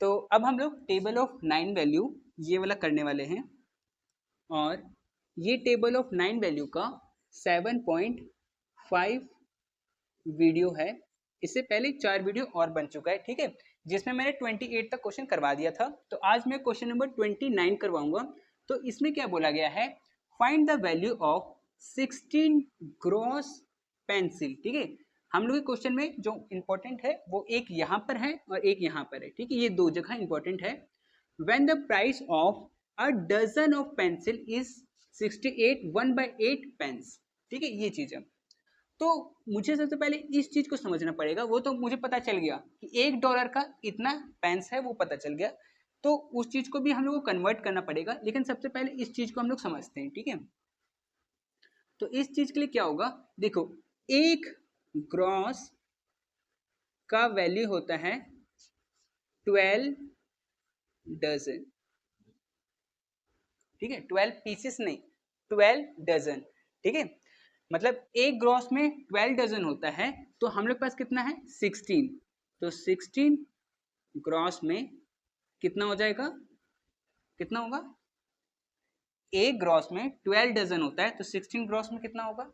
तो अब हम लोग टेबल ऑफ 9 वैल्यू ये वाला करने वाले हैं, और ये टेबल ऑफ 9 वैल्यू का 7.5 वीडियो है। इससे पहले 4 वीडियो और बन चुका है, ठीक है, जिसमें मैंने 28 तक क्वेश्चन करवा दिया था। तो आज मैं क्वेश्चन नंबर 29 करवाऊंगा। तो इसमें क्या बोला गया है, find the value of 16 gross pencil, ठीक है। हम लोग के क्वेश्चन में जो इंपॉर्टेंट है वो एक यहाँ पर है और एक यहाँ पर है, ठीक है, ये दो जगह इंपॉर्टेंट है। When the price of a dozen of pencil is 68 1/8 pence, ठीक है, ये चीज है। तो मुझे सबसे पहले इस चीज को समझना पड़ेगा। वो तो मुझे पता चल गया कि $1 का इतना पेंस है, वो पता चल गया। तो उस चीज को भी हम लोग को कन्वर्ट करना पड़ेगा, लेकिन सबसे पहले इस चीज को हम लोग समझते हैं, ठीक है। तो इस चीज के लिए क्या होगा, देखो, एक ग्रॉस का वैल्यू होता है 12 डजन, ठीक है, 12 पीसेस नहीं, 12 डजन, ठीक है। मतलब एक ग्रॉस में 12 डजन होता है, तो हम लोग पास कितना है 16। तो 16 ग्रॉस में कितना हो जाएगा, कितना होगा, एक ग्रॉस में 12 डजन होता है, तो 16 ग्रॉस में कितना होगा,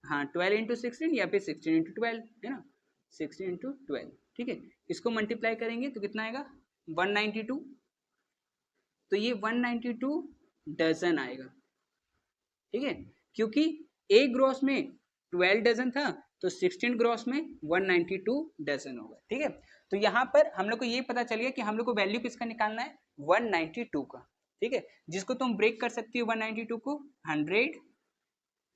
हाँ 12 इंटू 16 या फिर 16 इंटू 12, है ना, 16 इंटू 12, ठीक है। इसको मल्टीप्लाई करेंगे तो कितना आएगा 192। तो ये 192 डजन आएगा, ठीक है, क्योंकि एक ग्रॉस में 12 डजन था, तो 16 ग्रॉस में 192 डजन होगा, ठीक है। तो यहाँ पर हम लोग को ये पता चल गया कि हम लोग को वैल्यू किसका निकालना है, 192 का, ठीक है, जिसको तुम ब्रेक कर सकती हो 192 को 100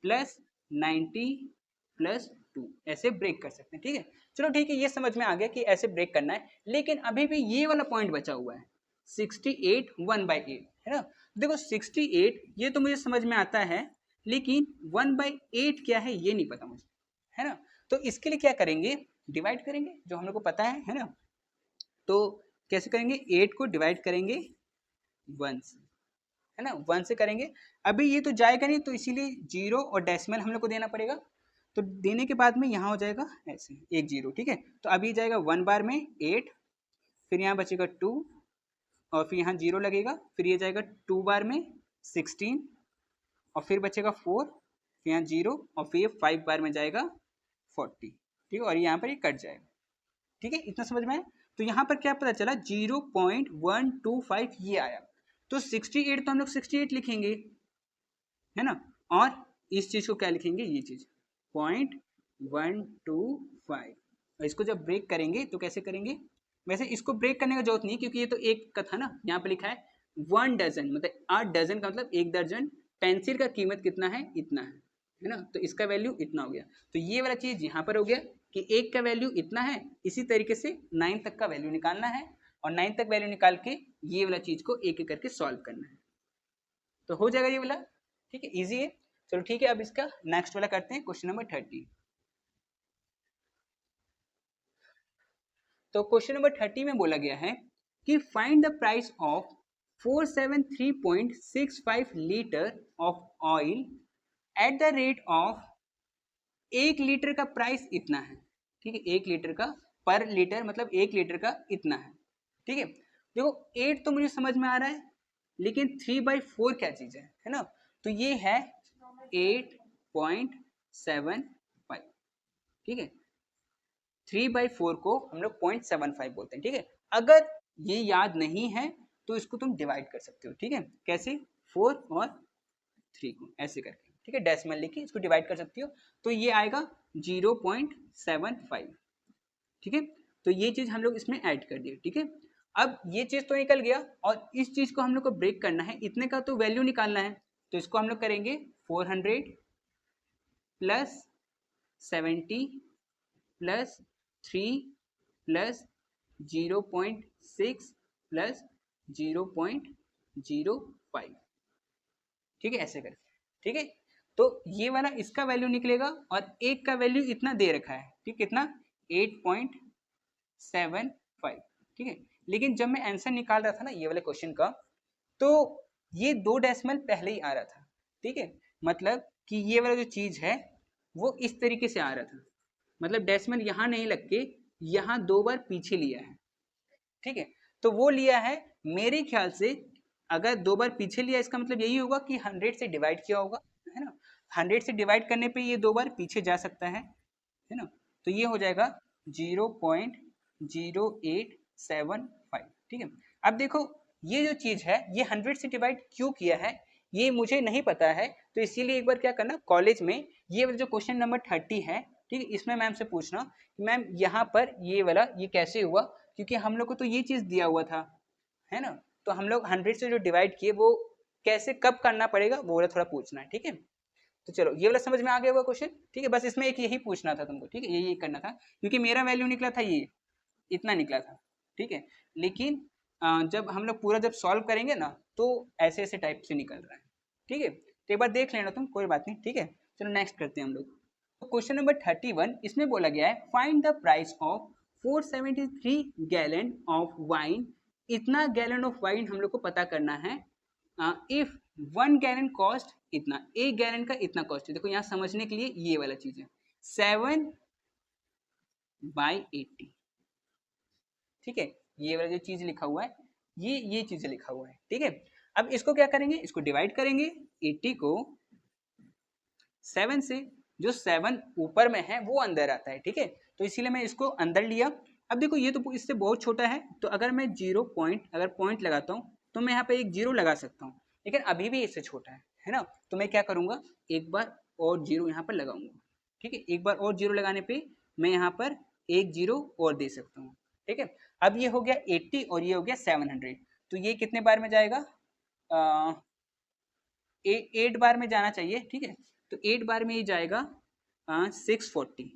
प्लस 90 प्लस 2, ऐसे ब्रेक कर सकते हैं, ठीक है। चलो ठीक है, ये समझ में आ गया कि ऐसे ब्रेक करना है, लेकिन अभी भी ये वाला पॉइंट बचा हुआ है 68 1/8, है ना। देखो 68 ये तो मुझे समझ में आता है, लेकिन 1/8 क्या है ये नहीं पता मुझे, है ना। तो इसके लिए क्या करेंगे, डिवाइड करेंगे, जो हम लोग को पता है ना। तो कैसे करेंगे, 8 को डिवाइड करेंगे 1 से, है ना, 1 से करेंगे। अभी ये तो जाएगा नहीं, तो इसीलिए जीरो और डेसिमल हम लोग को देना पड़ेगा। तो देने के बाद में यहाँ हो जाएगा ऐसे एक जीरो, ठीक है। तो अभी जाएगा 1 बार में 8, फिर यहाँ बचेगा 2, और फिर यहाँ जीरो लगेगा, फिर ये जाएगा 2 बार में 16, और फिर बचेगा 4, फिर यहाँ जीरो, और फिर 5 बार में जाएगा 40, ठीक है, और यहाँ पर ये कट जाएगा, ठीक है, इतना समझ में आया। तो यहाँ पर क्या पता चला 0.125 ये आया। तो 68 तो हम लोग 68 लिखेंगे, है ना, और इस चीज को क्या लिखेंगे, ये चीज 0.125, और इसको जब ब्रेक करेंगे तो कैसे करेंगे, वैसे इसको ब्रेक करने का जरूरत नहीं, क्योंकि ये तो एक का था ना। यहाँ पे लिखा है 1 डजन, मतलब 8 डजन का मतलब 1 दर्जन पेंसिल का कीमत कितना है, इतना है ना, तो इसका वैल्यू इतना हो गया। तो ये वाला चीज यहाँ पर हो गया कि एक का वैल्यू इतना है। इसी तरीके से 9 तक का वैल्यू निकालना है, और 9 तक वैल्यू निकाल के ये वाला चीज को एक एक करके सॉल्व करना है, तो हो जाएगा ये वाला, ठीक है, इजी है। चलो ठीक है, अब इसका नेक्स्ट वाला करते हैं, क्वेश्चन नंबर 30। तो क्वेश्चन नंबर 30 में बोला गया है कि find the price of 473.65 litre of oil at the rate of 1 litre का प्राइस इतना है, ठीक है, 1 लीटर का, पर लीटर मतलब 1 लीटर का इतना है, ठीक है। देखो 8 तो मुझे समझ में आ रहा है, लेकिन 3/4 क्या चीज है ना। तो ये है 8.75, ठीक है, 3/4 को हम लोग 0.75 बोलते हैं, ठीक है। अगर ये याद नहीं है तो इसको तुम डिवाइड कर सकते हो, ठीक है, कैसे, 4 और 3 को ऐसे करके, ठीक है, डेसिमल लेके इसको डिवाइड कर सकती हो। तो ये आएगा 0.75, ठीक है। तो ये चीज हम लोग इसमें ऐड कर दिए, ठीक है। अब ये चीज तो निकल गया, और इस चीज को हम लोग को ब्रेक करना है, इतने का तो वैल्यू निकालना है। तो इसको हम लोग करेंगे 400 प्लस 70 प्लस 3 प्लस 0.6 प्लस 0.05, ठीक है, ऐसे करके, ठीक है। तो ये वाला इसका वैल्यू निकलेगा, और एक का वैल्यू इतना दे रखा है, ठीक, कितना 8.75, ठीक है। लेकिन जब मैं आंसर निकाल रहा था ना ये वाले क्वेश्चन का, तो ये 2 डेसिमल पहले ही आ रहा था, ठीक है, मतलब कि ये वाला जो चीज है वो इस तरीके से आ रहा था, मतलब डेसिमल यहाँ नहीं लग के यहाँ 2 बार पीछे लिया है, ठीक है। तो वो लिया है, मेरे ख्याल से अगर 2 बार पीछे लिया इसका मतलब यही होगा कि 100 से डिवाइड किया होगा, है ना। 100 से डिवाइड करने पे ये 2 बार पीछे जा सकता है ना। तो ये हो जाएगा 0.0875, ठीक है। अब देखो ये जो चीज है ये 100 से डिवाइड क्यों किया है ये मुझे नहीं पता है, तो इसीलिए एक बार क्या करना, कॉलेज में ये वाला जो क्वेश्चन नंबर 30 है, ठीक है, इसमें मैम से पूछना कि मैम यहाँ पर ये वाला ये कैसे हुआ, क्योंकि हम लोग को तो ये चीज दिया हुआ था, है ना। तो हम लोग 100 से जो डिवाइड किए वो कैसे कब करना पड़ेगा वो वाला थोड़ा पूछना है, ठीक है। तो चलो ये वाला समझ में आ गया होगा क्वेश्चन, ठीक है। बस इसमें एक यही पूछना था तुमको, ठीक है, यही करना था, क्योंकि मेरा वैल्यू निकला था ये इतना निकला था, ठीक है। लेकिन जब हम लोग पूरा जब सॉल्व करेंगे ना तो ऐसे ऐसे टाइप से निकल रहा है, ठीक है। तो एक बार देख लेना तुम, कोई बात नहीं, ठीक है। चलो नेक्स्ट करते हैं हम लोग। तो क्वेश्चन नंबर 31 इसमें बोला गया है find the price of 473 gallon of wine. इतना गैलन ऑफ वाइन हम लोग को पता करना है। इफ 1 गैलन कॉस्ट इतना, एक गैलन का इतना कॉस्ट है। देखो यहाँ समझने के लिए ये वाला चीज है 7/80, ठीक है। ये वाला जो चीज लिखा हुआ है ये चीज लिखा हुआ है, ठीक है। अब इसको क्या करेंगे, इसको डिवाइड करेंगे 80 को 7 से, जो 7 ऊपर में है वो अंदर आता है, ठीक है। तो इसीलिए मैं इसको अंदर लिया। अब देखो ये तो इससे बहुत छोटा है, तो अगर मैं 0 पॉइंट अगर पॉइंट लगाता हूँ तो मैं यहाँ पे एक 0 लगा सकता हूँ, लेकिन अभी भी इससे छोटा है ना। तो मैं क्या करूँगा, एक बार और 0 यहाँ पर लगाऊंगा, ठीक है। एक बार और 0 लगाने पे मैं यहाँ पर एक 0 और दे सकता हूँ, ठीक है। अब ये हो गया 80 और ये हो गया 700, तो ये कितने बार में जाएगा, 8 बार में जाना चाहिए, ठीक है। तो 8 बार में ये जाएगा 640,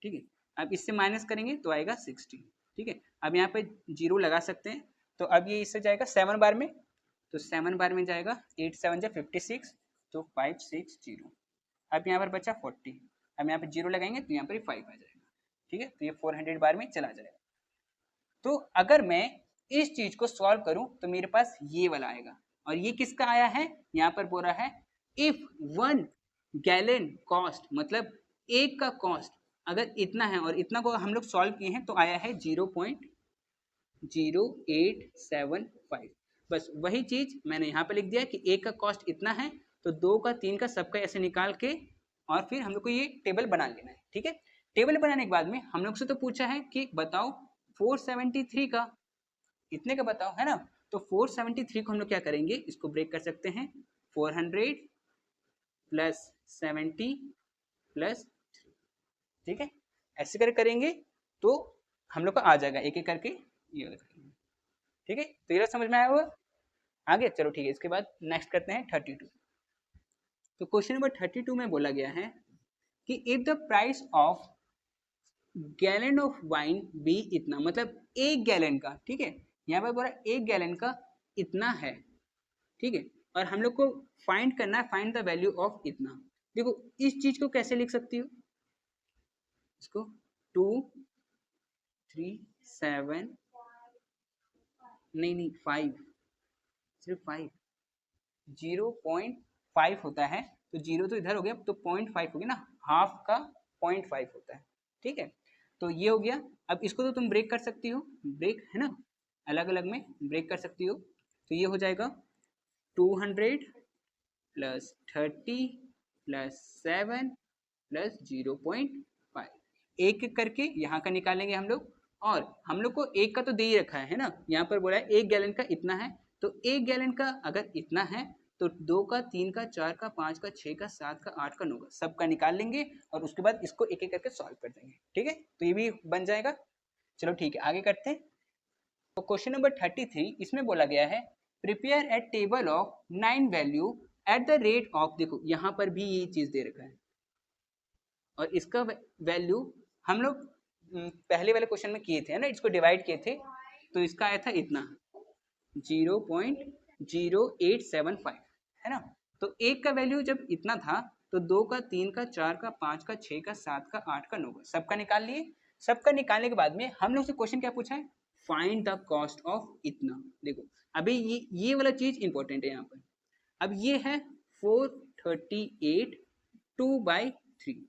ठीक है। अब इससे माइनस करेंगे तो आएगा 60, ठीक है। अब यहाँ पे 0 लगा सकते हैं, तो अब ये इससे जाएगा 7 बार में, तो 7 बार में जाएगा 8 7 जा 56, तो 560। अब यहाँ पर बचा 40, अब यहाँ पे 0 लगाएंगे तो यहाँ पर 5 आ जाएगा, ठीक है। तो ये 400 बार में चला जाएगा। तो अगर मैं इस चीज को सॉल्व करूं तो मेरे पास ये वाला आएगा, और ये किसका आया है, यहाँ पर बोल रहा है इफ 1 गैलन कॉस्ट, मतलब एक का कॉस्ट अगर इतना है और इतना को हम लोग सॉल्व किए हैं तो आया है 0.0875। बस वही चीज मैंने यहाँ पे लिख दिया कि एक का कॉस्ट इतना है, तो 2 का 3 का सबका ऐसे निकाल के और फिर हम लोग को ये टेबल बना लेना है, ठीक है। टेबल बनाने के बाद में हम लोग से तो पूछा है कि बताओ 473 का इतने का बताओ, है ना। तो 473 को हम लोग क्या करेंगे, इसको ब्रेक कर सकते हैं 400 प्लस 70 प्लस, ठीक है। ऐसे कर करेंगे तो हम लोग को आ जाएगा एक एक करके ये वाला, ठीक है। तो ये समझ में आया हुआ आगे, चलो ठीक है। इसके बाद नेक्स्ट करते हैं 32। तो क्वेश्चन नंबर 32 में बोला गया है कि if the price of gallon of wine be इतना, मतलब एक गैलन का, ठीक है। यहाँ पर बोला एक गैलन का इतना है, ठीक है। और हम लोग को फाइंड करना है, फाइंड द वैल्यू ऑफ इतना। देखो इस चीज को कैसे लिख सकती हो, इसको 2 3 7 नहीं 5, सिर्फ 5, 0.5 होता है, तो 0 तो इधर हो गया, तो 0.5 हो गया ना, हाफ का 0.5 होता है, ठीक है। तो ये हो गया। अब इसको तो तुम ब्रेक कर सकती हो, ब्रेक है ना, अलग अलग में ब्रेक कर सकती हो। तो ये हो जाएगा 200 प्लस 30 प्लस 7 प्लस 0.5, एक एक करके यहाँ का निकालेंगे हम लोग। और हम लोग को एक का तो दे ही रखा है ना, यहाँ पर बोला है एक गैलन का इतना है, तो एक गैलन का अगर इतना है तो 2 का 3 का 4 का 5 का 6 का 7 का 8 का 9 का सबका निकाल लेंगे, और उसके बाद इसको एक एक करके सॉल्व कर देंगे, ठीक है। तो ये भी बन जाएगा। चलो ठीक है आगे करते हैं। तो क्वेश्चन नंबर 33 इसमें बोला गया है prepare a table of 9 value at the rate of, देखो यहाँ पर भी ये चीज दे रखा है, और इसका वैल्यू हम लोग पहले वाले क्वेश्चन में किए थे ना, इसको डिवाइड किए थे, तो इसका आया था इतना 0.0875, है ना। तो एक का वैल्यू जब इतना था तो 2 का 3 का 4 का 5 का 6 का 7 का 8 का 9 का सबका निकाल लिए। सबका निकालने के बाद में हम लोग से क्वेश्चन क्या पूछा है, फाइंड द कॉस्ट ऑफ इतना। देखो अभी ये वाला चीज इंपॉर्टेंट है यहाँ पर। अब ये है 438 2/3,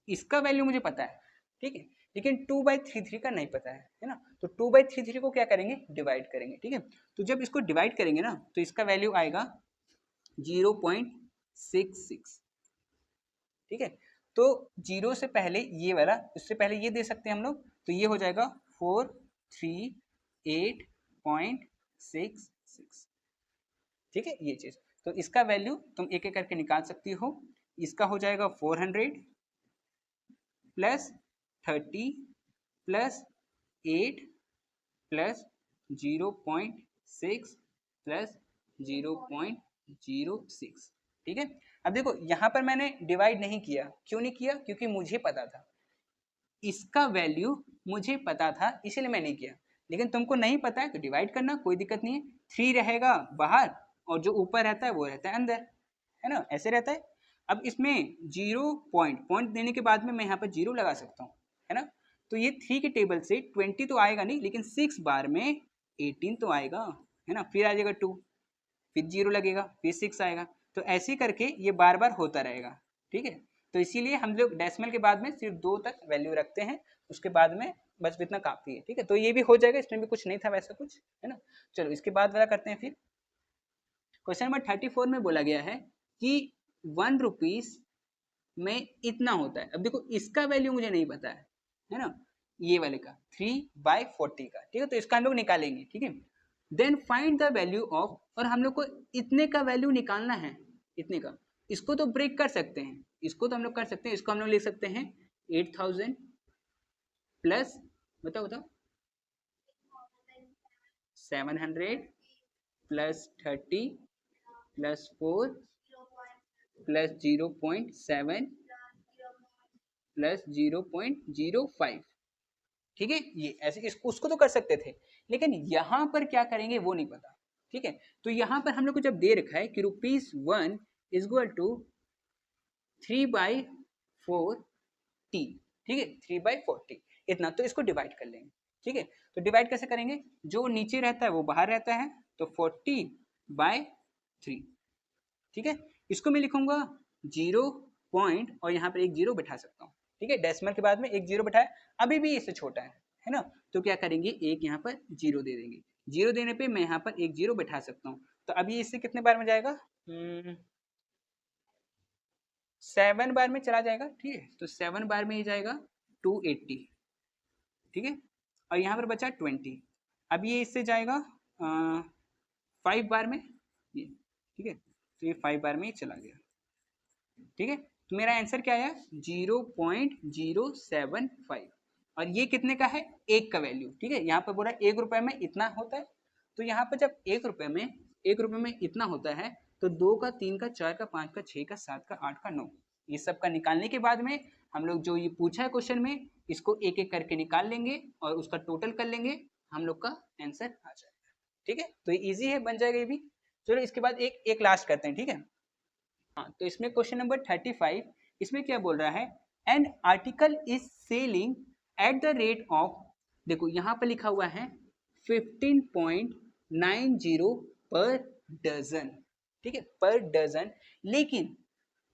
इसका वैल्यू मुझे पता है, ठीक है। लेकिन 2/33 का नहीं पता है ना। तो 2/33 को क्या करेंगे, डिवाइड करेंगे, ठीक है। तो जब इसको डिवाइड करेंगे ना तो इसका वैल्यू आएगा 0.66, ठीक है। तो 0 से पहले ये वाला, उससे पहले ये दे सकते हैं हम लोग, तो ये हो जाएगा 438.66, ठीक है ये चीज। तो इसका वैल्यू तुम एक एक करके निकाल सकती हो। इसका हो जाएगा 400 प्लस 30 प्लस 8 प्लस 0.6 प्लस 0.06, ठीक है। अब देखो यहाँ पर मैंने डिवाइड नहीं किया, क्यों नहीं किया, क्योंकि मुझे पता था, इसका वैल्यू मुझे पता था, इसीलिए मैं नहीं किया। लेकिन तुमको नहीं पता है तो डिवाइड करना, कोई दिक्कत नहीं है। 3 रहेगा बाहर और जो ऊपर रहता है वो रहता है अंदर, है ना, ऐसे रहता है। अब इसमें 0 पॉइंट देने के बाद में मैं यहाँ पर 0 लगा सकता हूँ, है ना। तो ये 3 के टेबल से 20 तो आएगा नहीं, लेकिन 6 बार में 18 तो आएगा, है ना। फिर आ जाएगा 2, फिर 0 लगेगा, फिर 6 आएगा। तो ऐसे करके ये बार बार होता रहेगा, ठीक है। तो इसीलिए हम लोग डेसिमल के बाद में सिर्फ 2 तक वैल्यू रखते हैं, उसके बाद में बस इतना काफ़ी है, ठीक है। तो ये भी हो जाएगा, इसमें भी कुछ नहीं था वैसा कुछ, है ना। चलो इसके बाद वाला करते हैं। फिर क्वेश्चन नंबर 34 में बोला गया है कि 1 रुपीज में इतना होता है। अब देखो इसका वैल्यू मुझे नहीं पता है ना, ये वाले का 3/40 का, ठीक है। तो इसका हम लोग निकालेंगे, ठीक है। Then find the value of, और हम लोग को इतने का वैल्यू निकालना है, इतने का। इसको तो ब्रेक कर सकते हैं, इसको तो हम लोग कर सकते हैं, इसको हम लोग लिख सकते हैं 8000 प्लस, बताओ बताओ, 700 प्लस 30 प्लस 4 प्लस 0.7 प्लस 0.05, ठीक है। ये ऐसे इसको उसको तो कर सकते थे, लेकिन यहां पर क्या करेंगे वो नहीं पता, ठीक है। तो यहां पर हम लोग को जब दे रखा है कि ₹1 इज इक्वल टू 3/40, ठीक है, 3/40 इतना, तो इसको डिवाइड कर लेंगे, ठीक है। तो डिवाइड कैसे करेंगे, जो नीचे रहता है वो बाहर रहता है, तो 40/3, ठीक है। इसको मैं लिखूंगा 0 पॉइंट और यहाँ पर एक 0 बैठा सकता हूँ, ठीक है। डेसिमल के बाद में एक 0 बैठाया, अभी भी इससे छोटा है ना। तो क्या करेंगे, एक यहाँ पर 0 दे देंगे, 0 देने पे मैं यहाँ पर एक 0 बैठा सकता हूँ। तो अभी इससे कितने बार में जाएगा, 7 बार में चला जाएगा, ठीक है। तो 7 बार में ये जाएगा 280, ठीक है। और यहाँ पर बचा 20, अब ये इससे जाएगा 5 बार में ये, ठीक है। तो ये 5 बार में ही चला गया, ठीक है। तो मेरा आंसर क्या आया, 0.075, और ये कितने का है, एक का वैल्यू, ठीक है। यहाँ पर बोला 1 रुपए में इतना होता है, तो यहाँ पर जब 1 रुपए में इतना होता है, तो 2 का, 3 का, 4 का, 5 का, 6 का, 7 का, 8 का, 9, ये सब का निकालने के बाद में हम लोग जो ये पूछा है क्वेश्चन में, इसको एक एक करके निकाल लेंगे और उसका टोटल कर लेंगे, हम लोग का आंसर आ जाएगा, ठीक है। तो ये ईजी है, बन जाएगा ये भी। चलो इसके बाद एक लास्ट करते हैं, ठीक है। हाँ, तो इसमें क्वेश्चन नंबर 35, इसमें क्या बोल रहा है, an article is selling at the rate of, देखो यहाँ पर लिखा हुआ है 15.90 पर डजन, ठीक है, पर डजन। लेकिन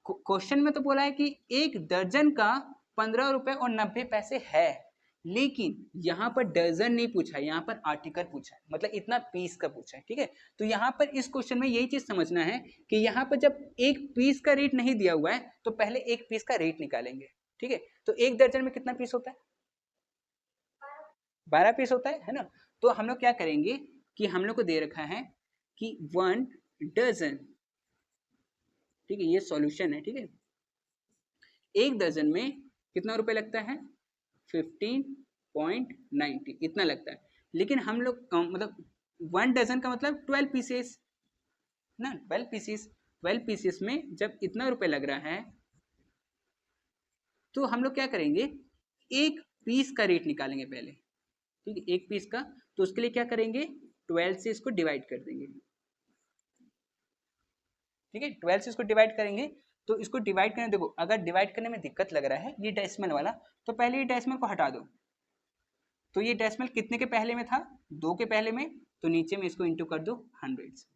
क्वेश्चन में तो बोला है कि एक दर्जन का 15 रुपए और 90 पैसे है, लेकिन यहाँ पर डजन नहीं पूछा है, यहाँ पर आर्टिकल पूछा है, मतलब इतना पीस का पूछा है, ठीक है। तो यहाँ पर इस क्वेश्चन में यही चीज समझना है कि यहाँ पर जब एक पीस का रेट नहीं दिया हुआ है तो पहले एक पीस का रेट निकालेंगे, ठीक है। तो एक दर्जन में कितना पीस होता है, 12 पीस होता है ना। तो हम लोग क्या करेंगे कि हम लोग को दे रखा है कि 1 डजन, ठीक है, ये सॉल्यूशन है, ठीक है। एक दर्जन में कितना रुपए लगता है, 15.90 इतना लगता है। लेकिन हम लोग मतलब 1 डजन का मतलब 12 पीसेस ना, 12 पीसेस में जब इतना रुपए लग रहा है, तो हम लोग क्या करेंगे, एक पीस का रेट निकालेंगे पहले, ठीक है, एक पीस का। तो उसके लिए क्या करेंगे, 12 से इसको डिवाइड कर देंगे, ठीक है। 12 से इसको डिवाइड करेंगे, तो इसको डिवाइड करने, देखो अगर डिवाइड करने में दिक्कत लग रहा है ये डेसिमल वाला, तो पहले ये डेसिमल को हटा दो। तो ये डेसिमल कितने के पहले में था, 2 के पहले में, तो नीचे में इसको इंटू कर दो 100 से,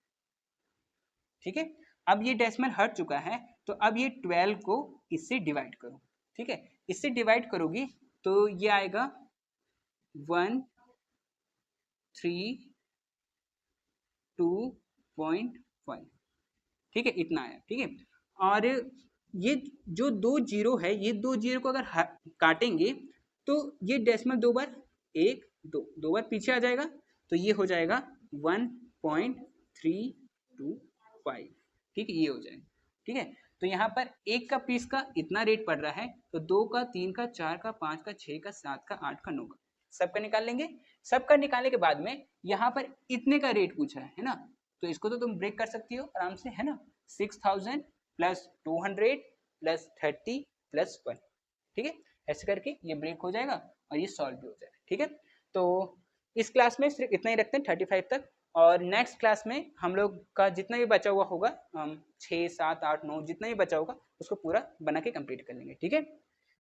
ठीक है। अब ये डेसिमल हट चुका है, तो अब ये 12 को इससे डिवाइड करो, ठीक है। इससे डिवाइड करोगी तो ये आएगा 132.5, ठीक है, इतना आया, ठीक है। और ये जो 2 जीरो है, ये 2 जीरो को अगर काटेंगे तो ये डेसिमल 2 बार 1 2 बार पीछे आ जाएगा, तो ये हो जाएगा 1.325, ठीक है, ये हो जाएगा, ठीक है। तो यहाँ पर 1 का पीस का इतना रेट पड़ रहा है, तो 2 का, 3 का, 4 का, 5 का, 6 का, 7 का, 8 का, 9 का, सबका निकाल लेंगे। सबका निकालने के बाद में यहाँ पर इतने का रेट पूछा है ना, तो इसको तो तुम ब्रेक कर सकती हो आराम से, है ना। 6000 प्लस 200 प्लस 30 प्लस 1, ठीक है, ऐसे करके ये ब्रेक हो जाएगा और ये सॉल्व भी हो जाएगा, ठीक है। तो इस क्लास में सिर्फ इतना ही रखते हैं 35 तक, और नेक्स्ट क्लास में हम लोग का जितना भी बचा हुआ होगा 6 7 8 9 जितना भी बचा होगा उसको पूरा बना के कंप्लीट कर लेंगे, ठीक है।